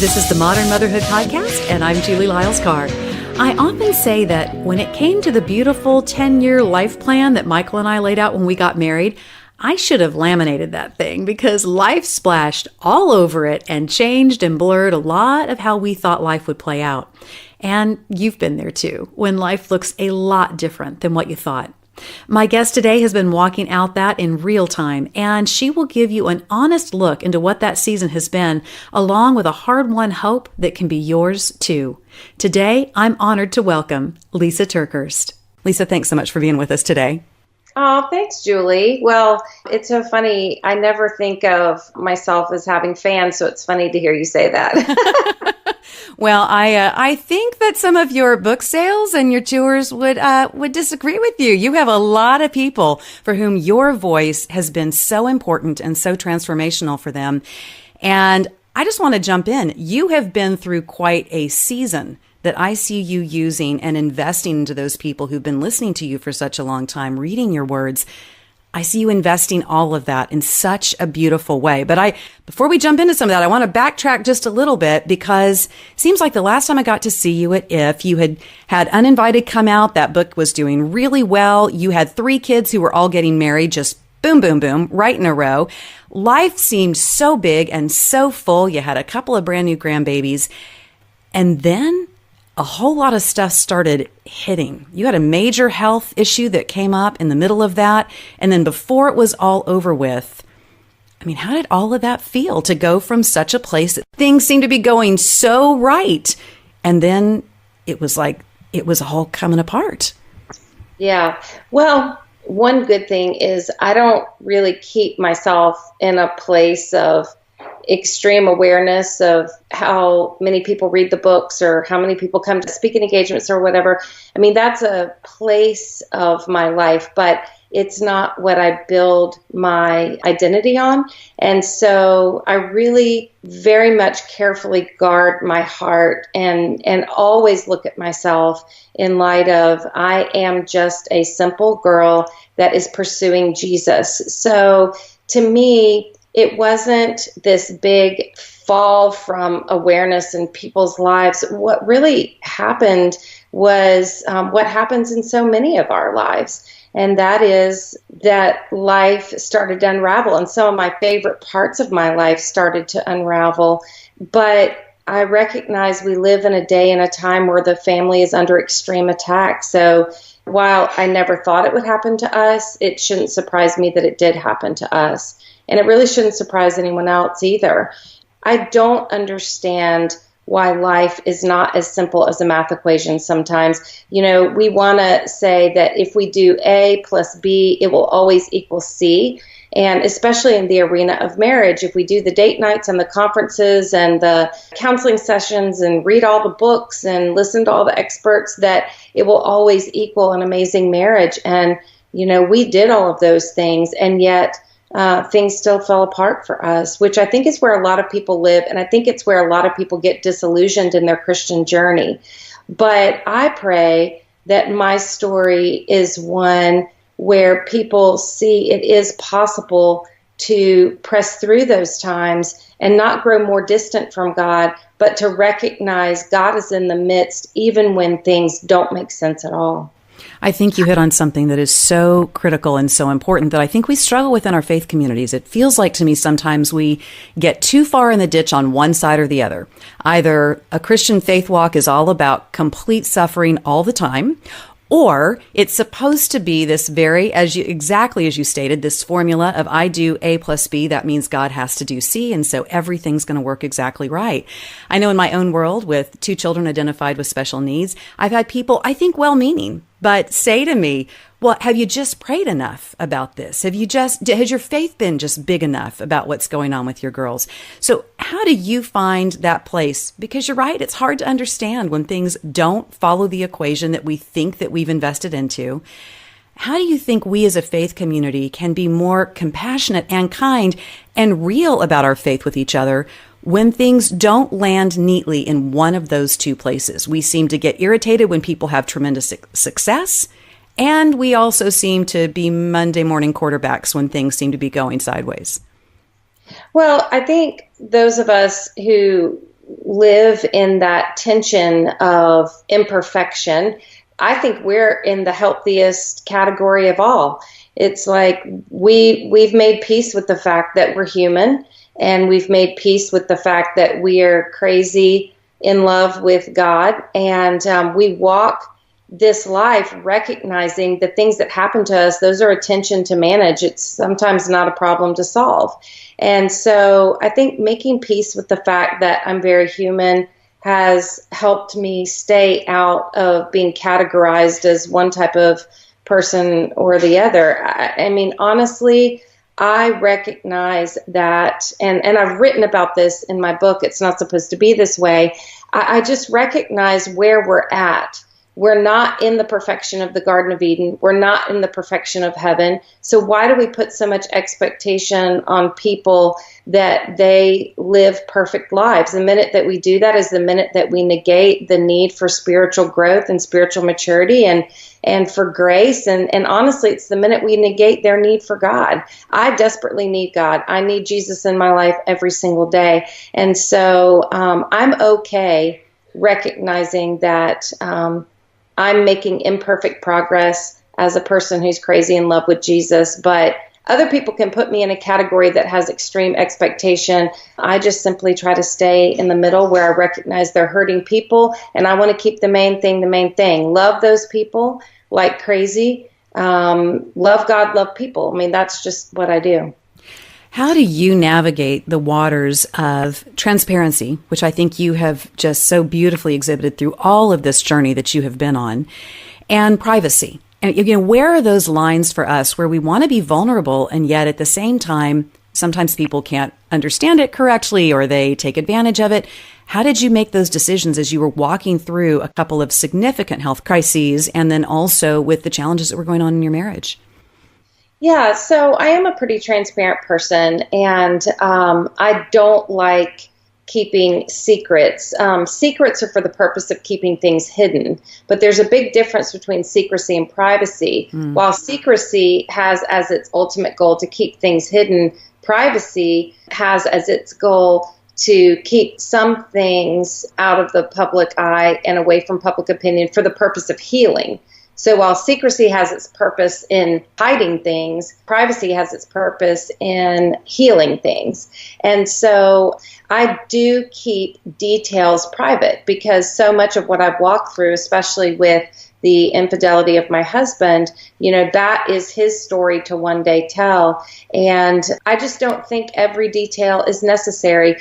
This is the Modern Motherhood Podcast, and I'm Julie Lyles Carr. I often say that when it came to the beautiful 10-year life plan that Michael and I laid out when we got married, I should have laminated that thing because life splashed all over it and changed and blurred a lot of how we thought life would play out. And you've been there too, when life looks a lot different than what you thought. My guest today has been walking out that in real time, and she will give you an honest look into what that season has been, along with a hard-won hope that can be yours too. Today, I'm honored to welcome Lysa TerKeurst. Lysa, thanks so much for being with us today. Oh, thanks, Julie. Well, it's so funny. I never think of myself as having fans, so it's funny to hear you say that. Well, I think that some of your book sales and your tours would disagree with you. You have a lot of people for whom your voice has been so important and so transformational for them. And I just want to jump in. You have been through quite a season that I see you using and investing into those people who've been listening to you for such a long time, reading your words. I see you investing all of that in such a beautiful way. But before we jump into some of that, I want to backtrack just a little bit because it seems like the last time I got to see you at IF, you had Uninvited come out. That book was doing really well. You had 3 kids who were all getting married, just boom, boom, boom, right in a row. Life seemed so big and so full. You had a couple of brand new grandbabies. And then a whole lot of stuff started hitting. You had a major health issue that came up in the middle of that. And then before it was all over with, I mean, how did all of that feel to go from such a place that things seemed to be going so right? And then it was like it was all coming apart. Yeah. Well, one good thing is I don't really keep myself in a place of extreme awareness of how many people read the books or how many people come to speaking engagements or whatever. I mean, that's a place of my life, but it's not what I build my identity on. And so I really very much carefully guard my heart and always look at myself in light of I am just a simple girl that is pursuing Jesus. So to me, it wasn't this big fall from awareness in people's lives. What really happened was what happens in so many of our lives. And that is that life started to unravel. And some of my favorite parts of my life started to unravel. But I recognize we live in a day and a time where the family is under extreme attack. So while I never thought it would happen to us, it shouldn't surprise me that it did happen to us. And it really shouldn't surprise anyone else either. I don't understand why life is not as simple as a math equation sometimes. You know, we want to say that if we do A plus B, it will always equal C. And especially in the arena of marriage, if we do the date nights and the conferences and the counseling sessions and read all the books and listen to all the experts, that it will always equal an amazing marriage. And, you know, we did all of those things, and yet things still fell apart for us, which I think is where a lot of people live. And I think it's where a lot of people get disillusioned in their Christian journey. But I pray that my story is one where people see it is possible to press through those times and not grow more distant from God, but to recognize God is in the midst even when things don't make sense at all. I think you hit on something that is so critical and so important that I think we struggle with in our faith communities. It feels like to me sometimes we get too far in the ditch on one side or the other. Either a Christian faith walk is all about complete suffering all the time, or it's supposed to be this exactly as you stated, this formula of I do A plus B, that means God has to do C, and so everything's going to work exactly right. I know in my own world with 2 children identified with special needs, I've had people, I think well-meaning, but say to me, well, have you just prayed enough about this? Has your faith been just big enough about what's going on with your girls? So how do you find that place? Because you're right, it's hard to understand when things don't follow the equation that we think that we've invested into. How do you think we as a faith community can be more compassionate and kind and real about our faith with each other when things don't land neatly in one of those two places? We seem to get irritated when people have tremendous success, and we also seem to be Monday morning quarterbacks when things seem to be going sideways. Well, I think those of us who live in that tension of imperfection, I think we're in the healthiest category of all. It's like we've made peace with the fact that we're human, and we've made peace with the fact that we are crazy in love with God, and we walk this life recognizing the things that happen to us, those are a tension to manage. It's sometimes not a problem to solve. And so I think making peace with the fact that I'm very human has helped me stay out of being categorized as one type of person or the other. I mean, honestly, I recognize that, and I've written about this in my book, It's Not Supposed to Be This Way. I just recognize where we're at. We're not in the perfection of the Garden of Eden. We're not in the perfection of heaven. So why do we put so much expectation on people that they live perfect lives? The minute that we do that is the minute that we negate the need for spiritual growth and spiritual maturity and for grace. And honestly, it's the minute we negate their need for God. I desperately need God. I need Jesus in my life every single day. And so I'm okay recognizing that I'm making imperfect progress as a person who's crazy in love with Jesus, but other people can put me in a category that has extreme expectation. I just simply try to stay in the middle where I recognize they're hurting people, and I want to keep the main thing. Love those people like crazy. Love God, love people. I mean, that's just what I do. How do you navigate the waters of transparency, which I think you have just so beautifully exhibited through all of this journey that you have been on, and privacy? And where are those lines for us where we want to be vulnerable, and yet at the same time, sometimes people can't understand it correctly or they take advantage of it? How did you make those decisions as you were walking through a couple of significant health crises, and then also with the challenges that were going on in your marriage? Yeah, so I am a pretty transparent person, and I don't like keeping secrets. Secrets are for the purpose of keeping things hidden, but there's a big difference between secrecy and privacy. While secrecy has as its ultimate goal to keep things hidden, privacy has as its goal to keep some things out of the public eye and away from public opinion for the purpose of healing. So while secrecy has its purpose in hiding things, privacy has its purpose in healing things. And so I do keep details private because so much of what I've walked through, especially with the infidelity of my husband, that is his story to one day tell. And I just don't think every detail is necessary.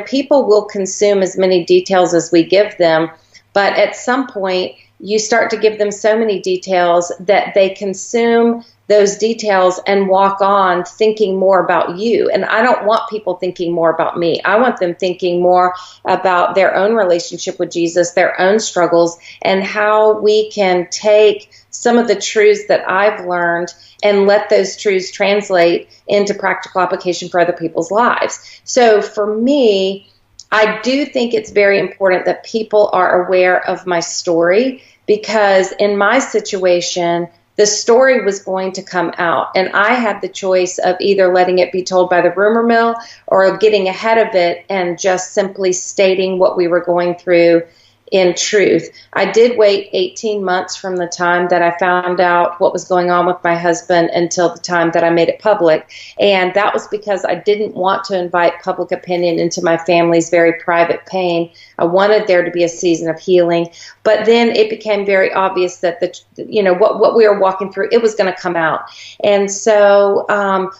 People will consume as many details as we give them, but at some point, you start to give them so many details that they consume those details and walk on thinking more about you. And I don't want people thinking more about me. I want them thinking more about their own relationship with Jesus, their own struggles, and how we can take some of the truths that I've learned and let those truths translate into practical application for other people's lives. So for me, I do think it's very important that people are aware of my story, because in my situation, the story was going to come out, and I had the choice of either letting it be told by the rumor mill or getting ahead of it and just simply stating what we were going through in truth. I did wait 18 months from the time that I found out what was going on with my husband until the time that I made it public. And that was because I didn't want to invite public opinion into my family's very private pain. I wanted there to be a season of healing. But then it became very obvious that what we were walking through, it was going to come out. And so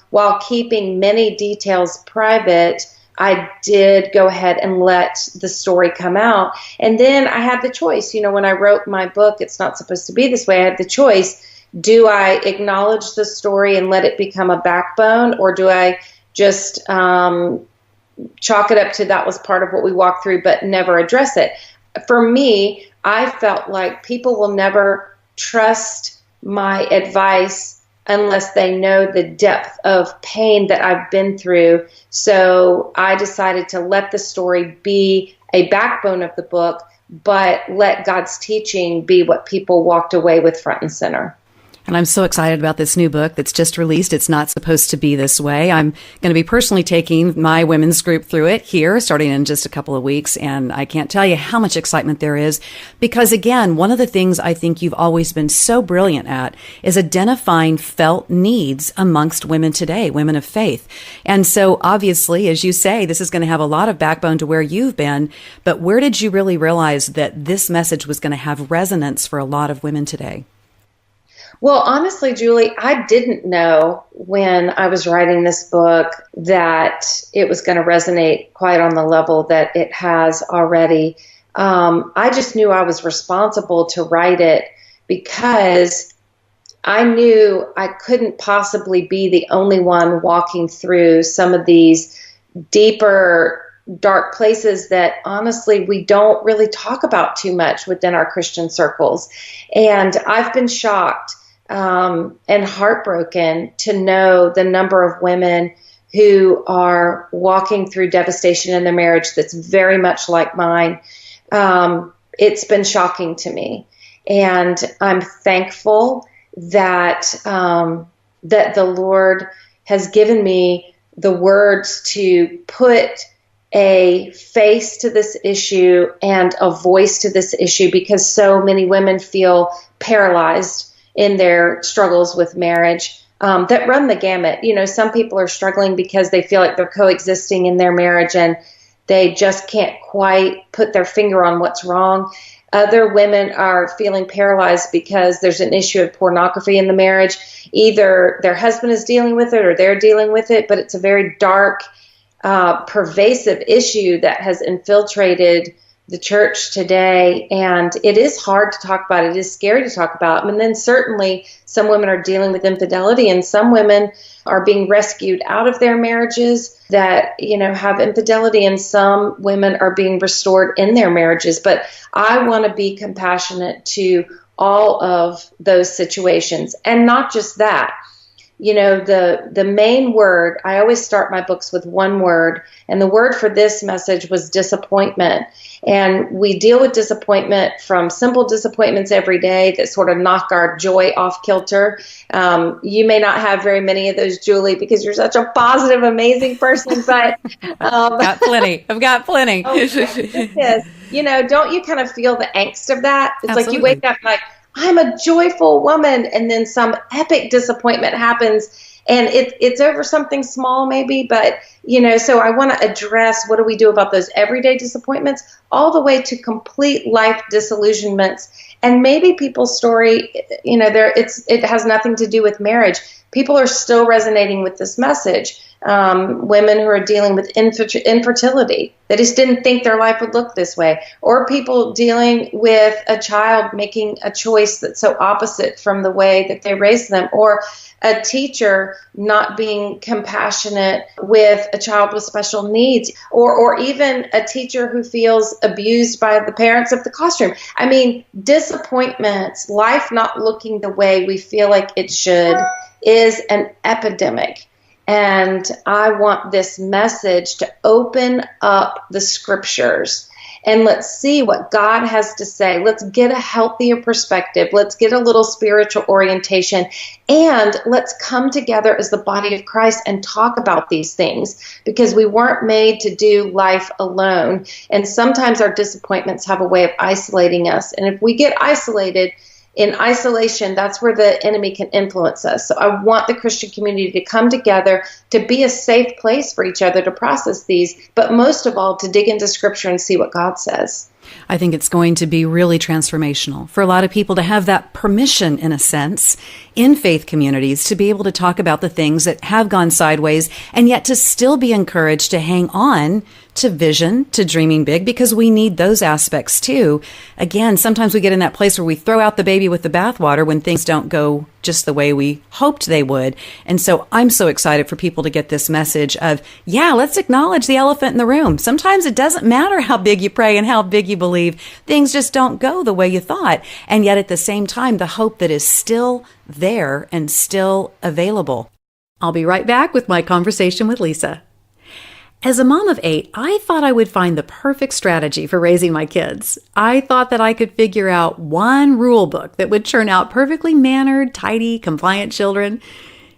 while keeping many details private, I did go ahead and let the story come out. And then I had the choice. When I wrote my book, It's Not Supposed to Be This Way, I had the choice. Do I acknowledge the story and let it become a backbone, or do I just chalk it up to that was part of what we walked through but never address it? For me, I felt like people will never trust my advice unless they know the depth of pain that I've been through. So I decided to let the story be a backbone of the book, but let God's teaching be what people walked away with front and center. And I'm so excited about this new book that's just released. It's not supposed to be this way. I'm going to be personally taking my women's group through it here, starting in just a couple of weeks. And I can't tell you how much excitement there is because, again, one of the things I think you've always been so brilliant at is identifying felt needs amongst women today, women of faith. And so obviously, as you say, this is going to have a lot of backbone to where you've been. But where did you really realize that this message was going to have resonance for a lot of women today? Well, honestly, Julie, I didn't know when I was writing this book that it was going to resonate quite on the level that it has already. I just knew I was responsible to write it because I knew I couldn't possibly be the only one walking through some of these deeper, dark places that honestly we don't really talk about too much within our Christian circles. And I've been shocked and heartbroken to know the number of women who are walking through devastation in their marriage that's very much like mine. It's been shocking to me. And I'm thankful that that the Lord has given me the words to put a face to this issue and a voice to this issue because so many women feel paralyzed in their struggles with marriage that run the gamut. You know, some people are struggling because they feel like they're coexisting in their marriage and they just can't quite put their finger on what's wrong. Other women are feeling paralyzed because there's an issue of pornography in the marriage. Either their husband is dealing with it or they're dealing with it, but it's a very dark, pervasive issue that has infiltrated the church today, and it is hard to talk about. It is scary to talk about. And then certainly some women are dealing with infidelity, and some women are being rescued out of their marriages that, you know, have infidelity, and some women are being restored in their marriages. But I want to be compassionate to all of those situations, and not just that. You know, the main word, I always start my books with one word, and the word for this message was disappointment. And we deal with disappointment from simple disappointments every day that sort of knock our joy off kilter. You may not have very many of those, Julie, because you're such a positive, amazing person, but I've got plenty. Oh, yes. You know, don't you kind of feel the angst of that? It's Absolutely. Like you wake up like, I'm a joyful woman, and then some epic disappointment happens, and it's over something small maybe, but, you know, so I want to address what do we do about those everyday disappointments all the way to complete life disillusionments. And maybe people's story, you know, it has nothing to do with marriage. People are still resonating with this message. Women who are dealing with infertility, they just didn't think their life would look this way, or people dealing with a child making a choice that's so opposite from the way that they raised them, or a teacher not being compassionate with a child with special needs, or even a teacher who feels abused by the parents of the classroom. I mean, disappointments, life not looking the way we feel like it should is an epidemic. And I want this message to open up the scriptures and let's see what God has to say. Let's get a healthier perspective. Let's get a little spiritual orientation, and let's come together as the body of Christ and talk about these things, because we weren't made to do life alone. And sometimes our disappointments have a way of isolating us. And if we get isolated, in isolation, that's where the enemy can influence us. So I want the Christian community to come together, to be a safe place for each other to process these, but most of all, to dig into Scripture and see what God says. I think it's going to be really transformational for a lot of people to have that permission, in a sense, in faith communities to be able to talk about the things that have gone sideways and yet to still be encouraged to hang on to vision, to dreaming big, because we need those aspects too. Again, sometimes we get in that place where we throw out the baby with the bathwater when things don't go just the way we hoped they would. And so I'm so excited for people to get this message of, yeah, let's acknowledge the elephant in the room. Sometimes it doesn't matter how big you pray and how big you believe. Things just don't go the way you thought. And yet at the same time, the hope that is still there and still available. I'll be right back with my conversation with Lysa. As a mom of 8, I thought I would find the perfect strategy for raising my kids. I thought that I could figure out one rule book that would churn out perfectly mannered, tidy, compliant children.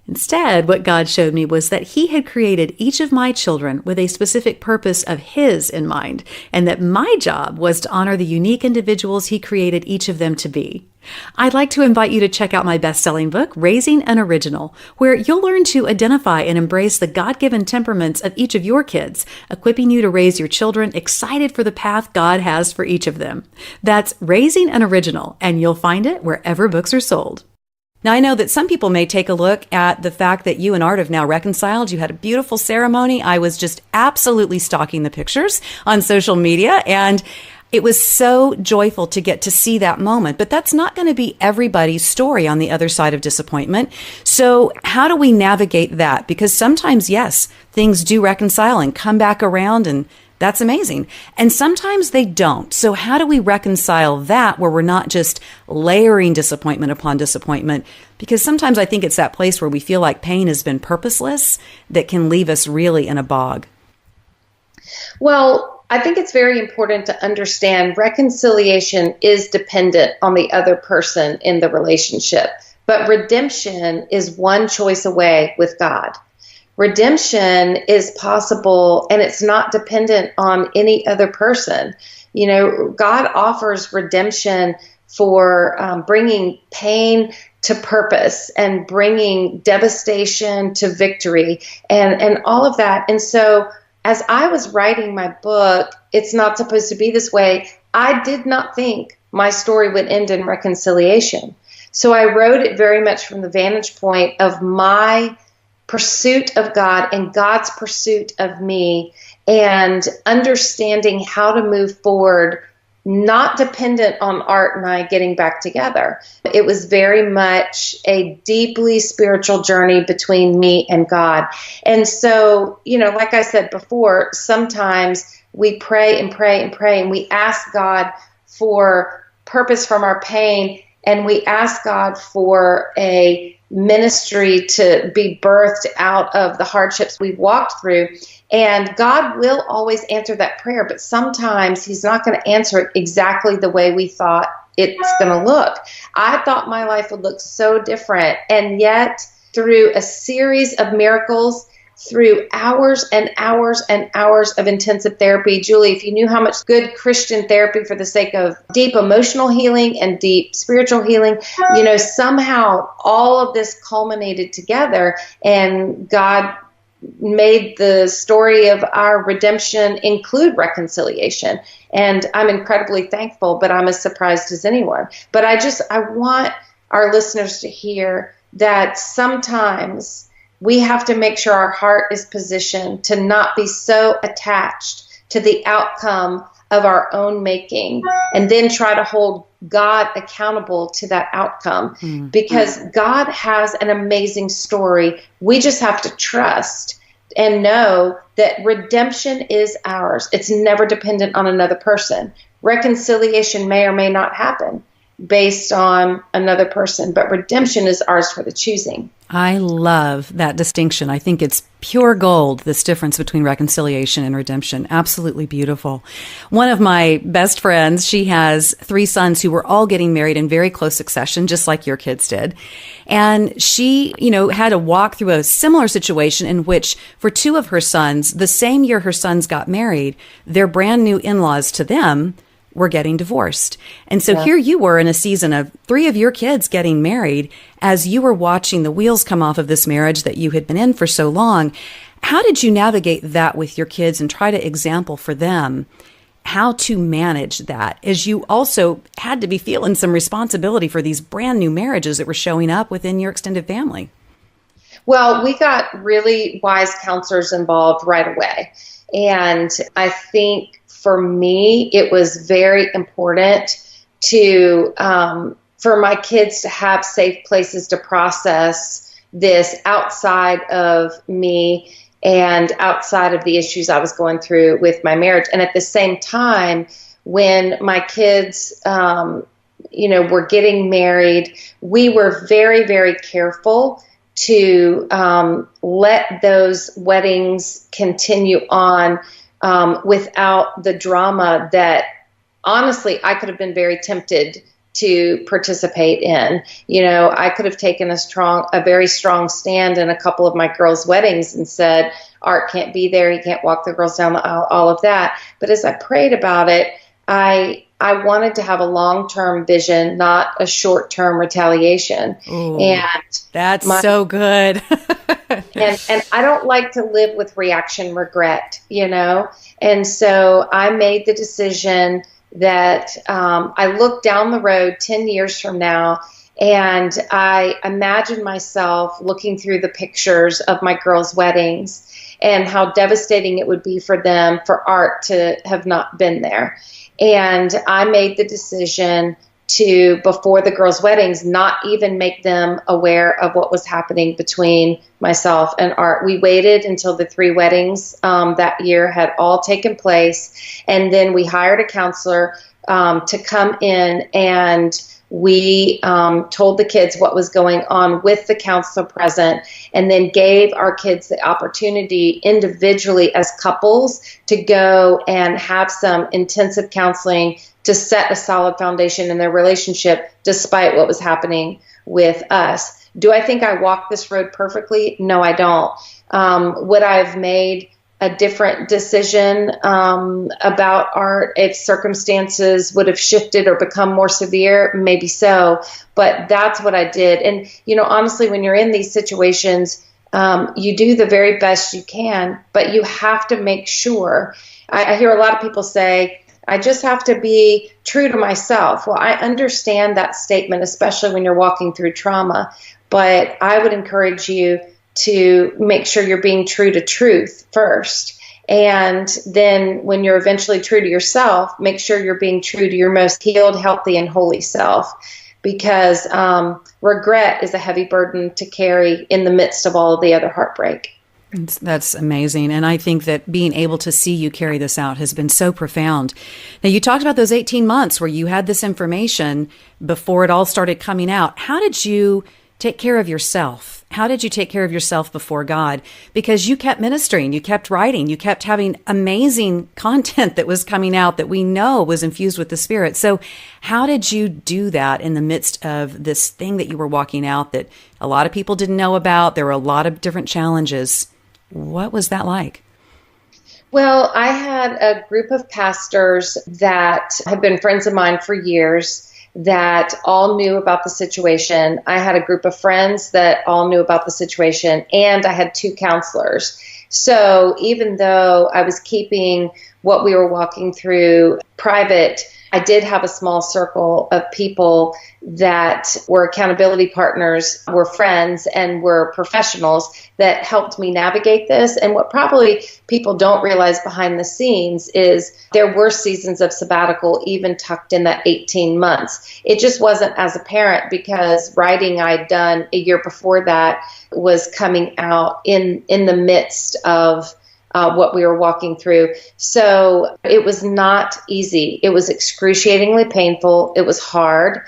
Instead, what God showed me was that He had created each of my children with a specific purpose of His in mind, and that my job was to honor the unique individuals He created each of them to be. I'd like to invite you to check out my best-selling book, Raising an Original, where you'll learn to identify and embrace the God-given temperaments of each of your kids, equipping you to raise your children excited for the path God has for each of them. That's Raising an Original, and you'll find it wherever books are sold. Now, I know that some people may take a look at the fact that you and Art have now reconciled. You had a beautiful ceremony. I was just absolutely stalking the pictures on social media, and it was so joyful to get to see that moment. But that's not going to be everybody's story on the other side of disappointment. So how do we navigate that? Because sometimes, yes, things do reconcile and come back around, and that's amazing. And sometimes they don't. So how do we reconcile that where we're not just layering disappointment upon disappointment? Because sometimes I think it's that place where we feel like pain has been purposeless that can leave us really in a bog. Well, I think it's very important to understand reconciliation is dependent on the other person in the relationship. But redemption is one choice away with God. Redemption is possible, and it's not dependent on any other person. You know, God offers redemption for bringing pain to purpose and bringing devastation to victory and all of that. And so as I was writing my book, It's Not Supposed to Be This Way, I did not think my story would end in reconciliation. So I wrote it very much from the vantage point of my pursuit of God and God's pursuit of me, and understanding how to move forward, not dependent on Art and I getting back together. It was very much a deeply spiritual journey between me and God. And so, you know, like I said before, sometimes we pray and pray and pray, and we ask God for purpose from our pain, and we ask God for a ministry to be birthed out of the hardships we've walked through. And God will always answer that prayer, but sometimes He's not going to answer it exactly the way we thought it's going to look. I thought my life would look so different, and yet through a series of miracles, through hours and hours and hours of intensive therapy. Julie, if you knew how much good Christian therapy for the sake of deep emotional healing and deep spiritual healing, you know, somehow all of this culminated together, and God made the story of our redemption include reconciliation. And I'm incredibly thankful, but I'm as surprised as anyone. But I want our listeners to hear that sometimes we have to make sure our heart is positioned to not be so attached to the outcome of our own making, and then try to hold God accountable to that outcome. Because God has an amazing story. We just have to trust and know that redemption is ours. It's never dependent on another person. Reconciliation may or may not happen based on another person, but redemption is ours for the choosing. I love that distinction. I think it's pure gold, this difference between reconciliation and redemption. Absolutely beautiful. One of my best friends, she has 3 sons who were all getting married in very close succession, just like your kids did. And she, you know, had to walk through a similar situation in which for 2 of her sons, the same year her sons got married, their brand new in-laws to them were getting divorced. And so here you were in a season of 3 of your kids getting married as you were watching the wheels come off of this marriage that you had been in for so long. How did you navigate that with your kids and try to example for them how to manage that, as you also had to be feeling some responsibility for these brand new marriages that were showing up within your extended family? Well, we got really wise counselors involved right away. And I think for me, it was very important to for my kids to have safe places to process this outside of me and outside of the issues I was going through with my marriage. And at the same time, when my kids, were getting married, we were very, very careful to let those weddings continue on without the drama that, honestly, I could have been very tempted to participate in. I could have taken a very strong stand in a couple of my girls' weddings and said, Art can't be there, he can't walk the girls down the aisle, all of that. But as I prayed about it, I wanted to have a long-term vision, not a short-term retaliation. Ooh, and that's so good. and I don't like to live with reaction regret, And so I made the decision that I look down the road 10 years from now, and I imagine myself looking through the pictures of my girls' weddings and how devastating it would be for them, for Art to have not been there. And I made the decision to, before the girls' weddings, not even make them aware of what was happening between myself and Art. We waited until the 3 weddings that year had all taken place, and then we hired a counselor to come in, and we told the kids what was going on with the counselor present, and then gave our kids the opportunity individually as couples to go and have some intensive counseling to set a solid foundation in their relationship despite what was happening with us. Do I think I walked this road perfectly? No, I don't. Would I have made a different decision about Art if circumstances would have shifted or become more severe? Maybe so, but that's what I did. And, honestly, when you're in these situations, you do the very best you can, but you have to make sure. I hear a lot of people say, I just have to be true to myself. Well, I understand that statement, especially when you're walking through trauma, but I would encourage you to make sure you're being true to truth first. And then when you're eventually true to yourself, make sure you're being true to your most healed, healthy, and holy self. Because regret is a heavy burden to carry in the midst of all of the other heartbreak. That's amazing. And I think that being able to see you carry this out has been so profound. Now, you talked about those 18 months where you had this information before it all started coming out. How did you take care of yourself? How did you take care of yourself before God? Because you kept ministering, you kept writing, you kept having amazing content that was coming out that we know was infused with the Spirit. So how did you do that in the midst of this thing that you were walking out that a lot of people didn't know about? There were a lot of different challenges. What was that like? Well, I had a group of pastors that have been friends of mine for years that all knew about the situation. I had a group of friends that all knew about the situation, and I had 2 counselors. So even though I was keeping what we were walking through private, I did have a small circle of people that were accountability partners, were friends, and were professionals that helped me navigate this. And what probably people don't realize behind the scenes is there were seasons of sabbatical even tucked in that 18 months. It just wasn't as apparent because writing I'd done a year before that was coming out in the midst of what we were walking through. So it was not easy. It was excruciatingly painful. It was hard.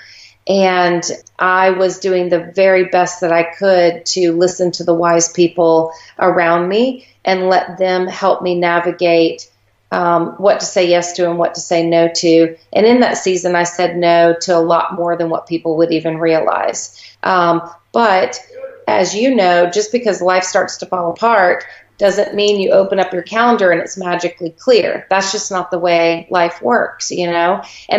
And I was doing the very best that I could to listen to the wise people around me and let them help me navigate what to say yes to and what to say no to. And in that season, I said no to a lot more than what people would even realize. But as you know, just because life starts to fall apart doesn't mean you open up your calendar and it's magically clear. That's just not the way life works, And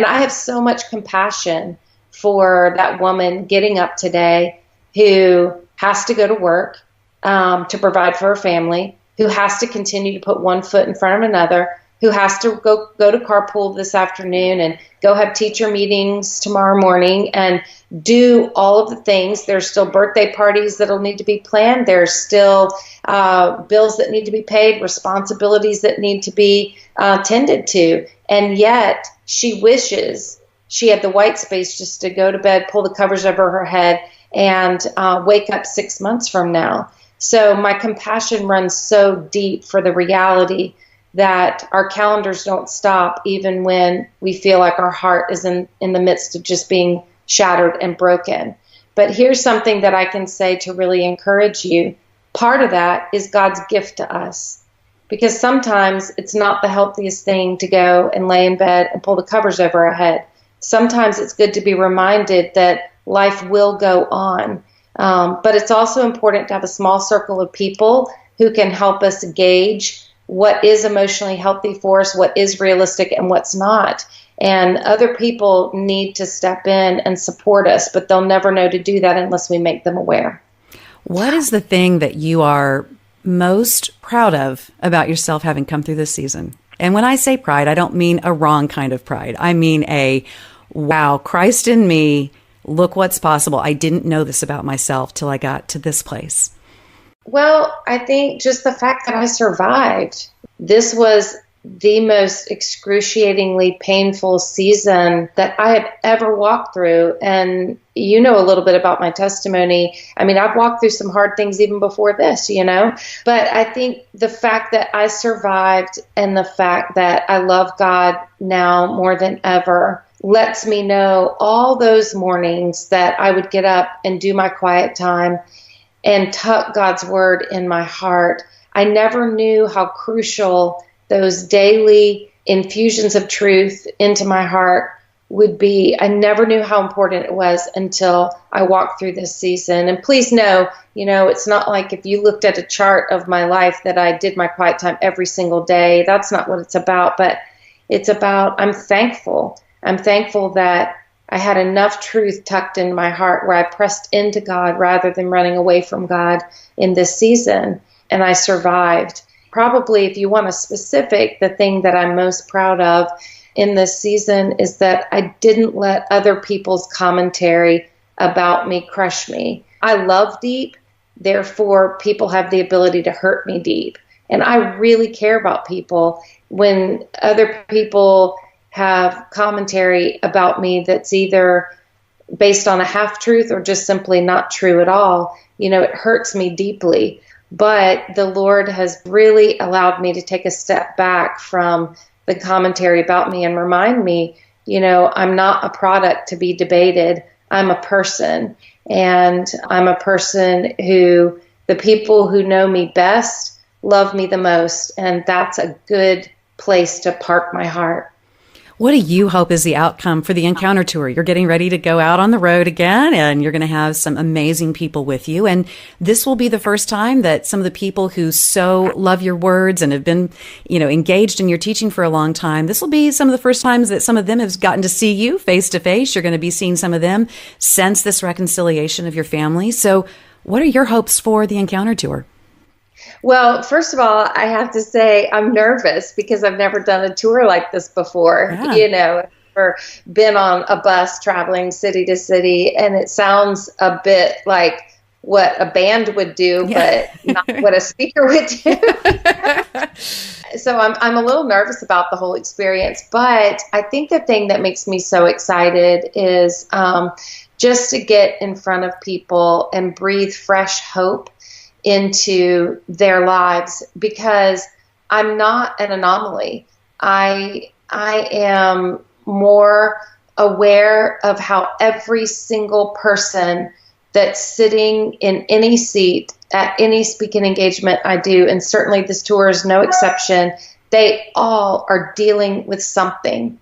I have so much compassion for that woman getting up today who has to go to work to provide for her family, who has to continue to put one foot in front of another, who has to go to carpool this afternoon and go have teacher meetings tomorrow morning and do all of the things. There's still birthday parties that'll need to be planned. There's still bills that need to be paid, responsibilities that need to be tended to. And yet she wishes she had the white space just to go to bed, pull the covers over her head, and wake up 6 months from now. So my compassion runs so deep for the reality that our calendars don't stop even when we feel like our heart is in the midst of just being shattered and broken. But here's something that I can say to really encourage you. Part of that is God's gift to us. Because sometimes it's not the healthiest thing to go and lay in bed and pull the covers over our head. Sometimes it's good to be reminded that life will go on. But it's also important to have a small circle of people who can help us gauge what is emotionally healthy for us, what is realistic, and what's not. And other people need to step in and support us, but they'll never know to do that unless we make them aware. What is the thing that you are most proud of about yourself having come through this season? And when I say pride, I don't mean a wrong kind of pride. I mean wow, Christ in me, look what's possible. I didn't know this about myself till I got to this place. Well, I think just the fact that I survived. This was the most excruciatingly painful season that I have ever walked through. And you know a little bit about my testimony. I mean, I've walked through some hard things even before this, But I think the fact that I survived and the fact that I love God now more than ever lets me know all those mornings that I would get up and do my quiet time and tuck God's word in my heart. I never knew how crucial those daily infusions of truth into my heart would be. I never knew how important it was until I walked through this season. And please know, it's not like if you looked at a chart of my life that I did my quiet time every single day. That's not what it's about. But it's about, I'm thankful. I'm thankful that I had enough truth tucked in my heart where I pressed into God rather than running away from God in this season. And I survived. Probably, if you want a specific, the thing that I'm most proud of in this season is that I didn't let other people's commentary about me crush me. I love deep, therefore people have the ability to hurt me deep. And I really care about people. When other people have commentary about me that's either based on a half-truth or just simply not true at all, it hurts me deeply. But the Lord has really allowed me to take a step back from the commentary about me and remind me, I'm not a product to be debated. I'm a person. And I'm a person who the people who know me best love me the most. And that's a good place to park my heart. What do you hope is the outcome for the Encounter Tour? You're getting ready to go out on the road again, and you're going to have some amazing people with you. And this will be the first time that some of the people who so love your words and have been, engaged in your teaching for a long time, this will be some of the first times that some of them have gotten to see you face to face. You're going to be seeing some of them sense this reconciliation of your family. So what are your hopes for the Encounter Tour? Well, first of all, I have to say I'm nervous because I've never done a tour like this before. Yeah. I've never been on a bus traveling city to city, and it sounds a bit like what a band would do, but not what a speaker would do. So I'm a little nervous about the whole experience, but I think the thing that makes me so excited is just to get in front of people and breathe fresh hope into their lives, because I'm not an anomaly. I am more aware of how every single person that's sitting in any seat at any speaking engagement I do, and certainly this tour is no exception, they all are dealing with something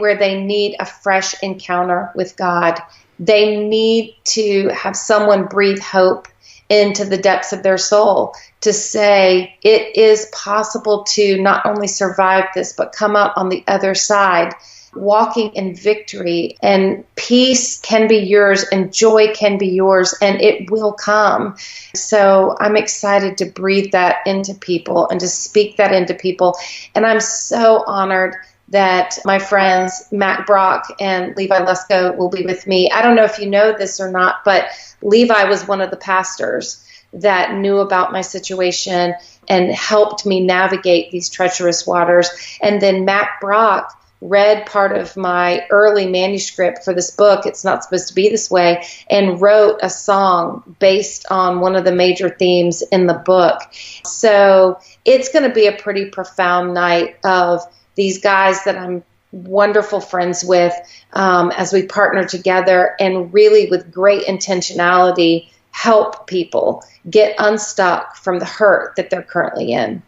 where they need a fresh encounter with God. They need to have someone breathe hope into the depths of their soul to say it is possible to not only survive this, but come out on the other side, walking in victory, and peace can be yours and joy can be yours, and it will come. So I'm excited to breathe that into people and to speak that into people. And I'm so honored that my friends, Mac Brock and Levi Lusko, will be with me. I don't know if you know this or not, but Levi was one of the pastors that knew about my situation and helped me navigate these treacherous waters. And then Mac Brock read part of my early manuscript for this book, It's Not Supposed to Be This Way, and wrote a song based on one of the major themes in the book. So it's going to be a pretty profound night of these guys that I'm wonderful friends with, as we partner together and really with great intentionality help people get unstuck from the hurt that they're currently in.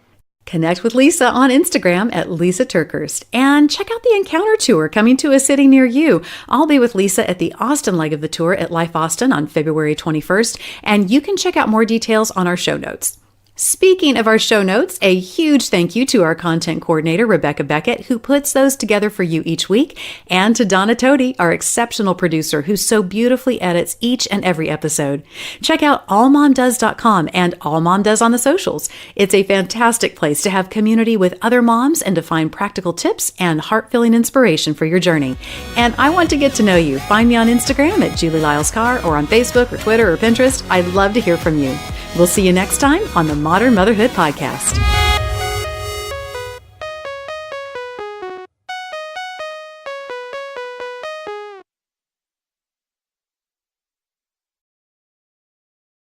Connect with Lysa on Instagram at Lysa TerKeurst and check out the Encounter Tour coming to a city near you. I'll be with Lysa at the Austin leg of the tour at Life Austin on February 21st, and you can check out more details on our show notes. Speaking of our show notes, a huge thank you to our content coordinator, Rebecca Beckett, who puts those together for you each week, and to Donna Todi, our exceptional producer, who so beautifully edits each and every episode. Check out AllMomDoes.com and AllMomDoes on the socials. It's a fantastic place to have community with other moms and to find practical tips and heart-filling inspiration for your journey. And I want to get to know you. Find me on Instagram at Julie Lyles Carr or on Facebook or Twitter or Pinterest. I'd love to hear from you. We'll see you next time on the Modern Motherhood Podcast.